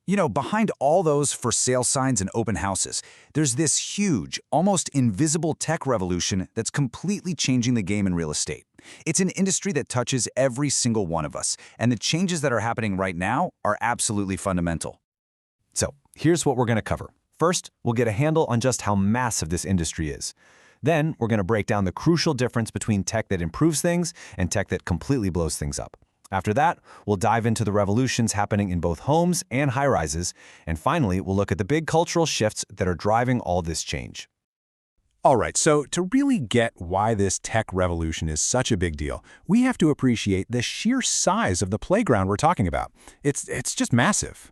Behind all those for sale signs and open houses, there's this huge, almost invisible tech revolution that's completely changing the game in real estate. It's an industry that touches every single one of us, and the changes that are happening right now are absolutely fundamental. So, here's what we're going to cover. First, we'll get a handle on just how massive this industry is. Then, we're going to break down the crucial difference between tech that improves things and tech that completely blows things up. After that, we'll dive into the revolutions happening in both homes and high-rises, and finally, we'll look at the big cultural shifts that are driving all this change. All right, so to really get why this tech revolution is such a big deal, we have to appreciate the sheer size of the playground we're talking about. It's just massive.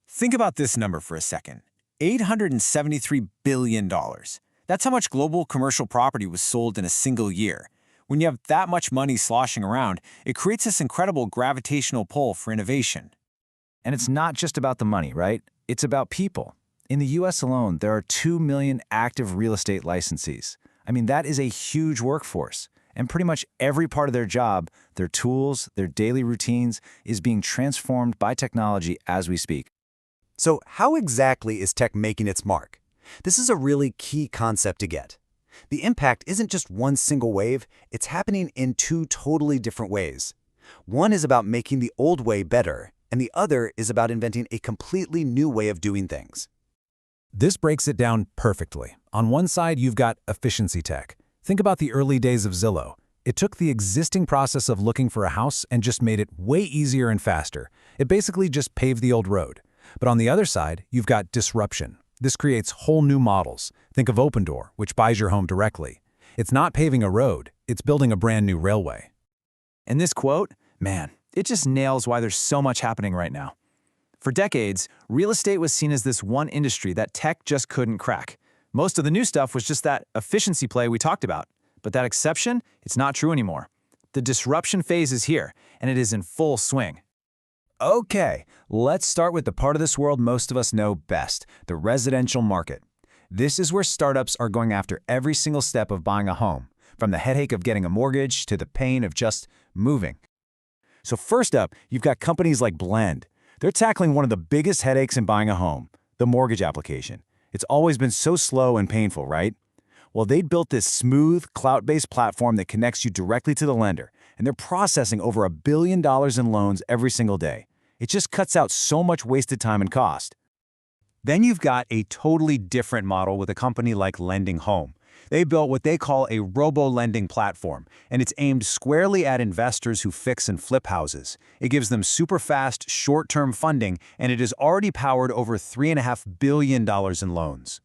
Think about this number for a second. $873 billion. That's how much global commercial property was sold in a single year. When you have that much money sloshing around, it creates this incredible gravitational pull for innovation. And it's not just about the money, right? It's about people. In the US alone, there are 2 million active real estate licensees. That is a huge workforce. And pretty much every part of their job, their tools, their daily routines, is being transformed by technology as we speak. So how exactly is tech making its mark? This is a really key concept to get. The impact isn't just one single wave, it's happening in two totally different ways. One is about making the old way better, and the other is about inventing a completely new way of doing things. This breaks it down perfectly. On one side, you've got efficiency tech. Think about the early days of Zillow. It took the existing process of looking for a house and just made it way easier and faster. It basically just paved the old road. But on the other side, you've got disruption. This creates whole new models. Think of Opendoor, which buys your home directly. It's not paving a road, it's building a brand new railway. And this quote, man, it just nails why there's so much happening right now. For decades, real estate was seen as this one industry that tech just couldn't crack. Most of the new stuff was just that efficiency play we talked about. But that exception, it's not true anymore. The disruption phase is here, and it is in full swing. Okay, let's start with the part of this world most of us know best, the residential market. This is where startups are going after every single step of buying a home, from the headache of getting a mortgage to the pain of just moving. So first up, you've got companies like Blend. They're tackling one of the biggest headaches in buying a home, the mortgage application. It's always been so slow and painful, right? Well, they built this smooth, cloud-based platform that connects you directly to the lender, and they're processing over $1 billion in loans every single day. It just cuts out so much wasted time and cost. Then you've got a totally different model with a company like Lending Home. They built what they call a robo-lending platform, and it's aimed squarely at investors who fix and flip houses. It gives them super fast, short-term funding, and it has already powered over $3.5 billion in loans.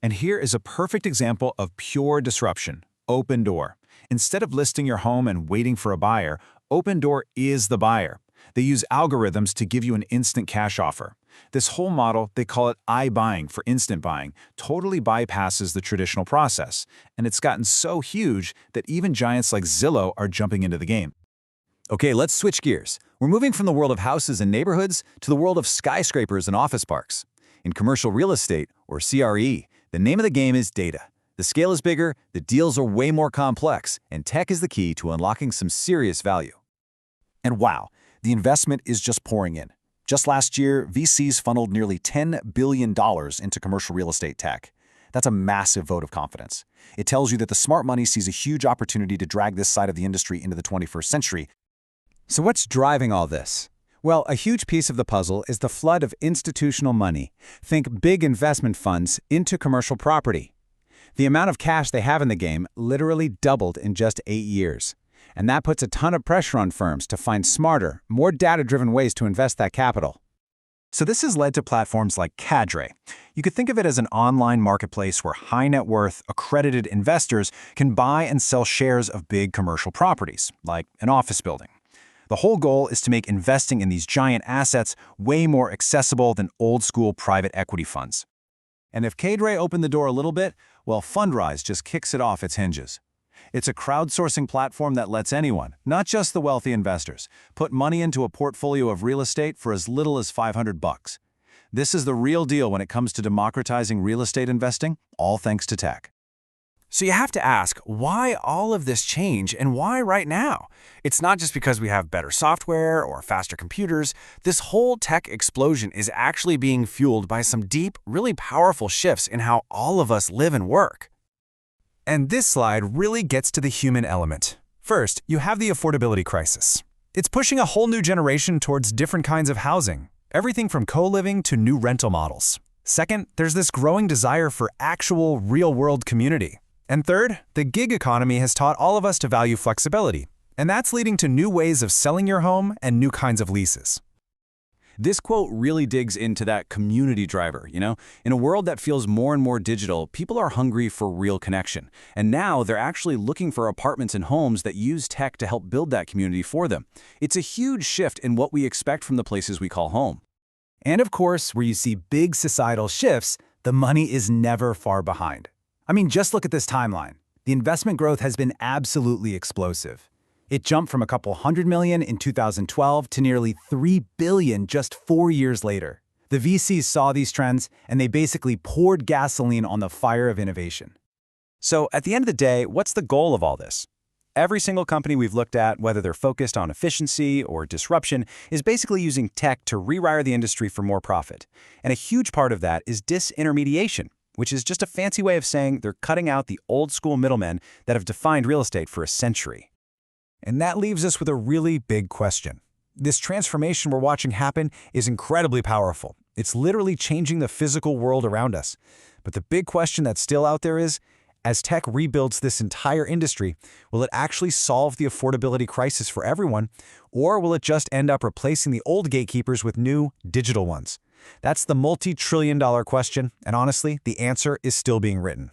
And here is a perfect example of pure disruption, Opendoor. Instead of listing your home and waiting for a buyer, Opendoor is the buyer. They use algorithms to give you an instant cash offer. This whole model, they call it iBuying for instant buying, totally bypasses the traditional process. And it's gotten so huge that even giants like Zillow are jumping into the game. Okay, let's switch gears. We're moving from the world of houses and neighborhoods to the world of skyscrapers and office parks. In commercial real estate, or CRE, the name of the game is data. The scale is bigger, the deals are way more complex, and tech is the key to unlocking some serious value. And wow, the investment is just pouring in. Just last year, VCs funneled nearly $10 billion into commercial real estate tech. That's a massive vote of confidence. It tells you that the smart money sees a huge opportunity to drag this side of the industry into the 21st century. So what's driving all this? Well, a huge piece of the puzzle is the flood of institutional money. Think big investment funds into commercial property. The amount of cash they have in the game literally doubled in just 8 years. And that puts a ton of pressure on firms to find smarter, more data-driven ways to invest that capital. So this has led to platforms like Cadre. You could think of it as an online marketplace where high-net-worth, accredited investors can buy and sell shares of big commercial properties, like an office building. The whole goal is to make investing in these giant assets way more accessible than old-school private equity funds. And if Cadre opened the door a little bit, well, Fundrise just kicks it off its hinges. It's a crowdsourcing platform that lets anyone, not just the wealthy investors, put money into a portfolio of real estate for as little as $500. This is the real deal when it comes to democratizing real estate investing, all thanks to tech. So you have to ask, why all of this change and why right now? It's not just because we have better software or faster computers. This whole tech explosion is actually being fueled by some deep, really powerful shifts in how all of us live and work. And this slide really gets to the human element. First, you have the affordability crisis. It's pushing a whole new generation towards different kinds of housing, everything from co-living to new rental models. Second, there's this growing desire for actual, real-world community. And third, the gig economy has taught all of us to value flexibility, and that's leading to new ways of selling your home and new kinds of leases. This quote really digs into that community driver, In a world that feels more and more digital, people are hungry for real connection. And now they're actually looking for apartments and homes that use tech to help build that community for them. It's a huge shift in what we expect from the places we call home. And of course, where you see big societal shifts, the money is never far behind. I mean, just look at this timeline. The investment growth has been absolutely explosive. It jumped from a couple $100 million in 2012 to nearly $3 billion just 4 years later. The VCs saw these trends, and they basically poured gasoline on the fire of innovation. So at the end of the day, what's the goal of all this? Every single company we've looked at, whether they're focused on efficiency or disruption, is basically using tech to rewire the industry for more profit. And a huge part of that is disintermediation, which is just a fancy way of saying they're cutting out the old-school middlemen that have defined real estate for a century. And that leaves us with a really big question. This transformation we're watching happen is incredibly powerful. It's literally changing the physical world around us. But the big question that's still out there is, as tech rebuilds this entire industry, will it actually solve the affordability crisis for everyone, or will it just end up replacing the old gatekeepers with new, digital ones? That's the multi-trillion-dollar question, and honestly, the answer is still being written.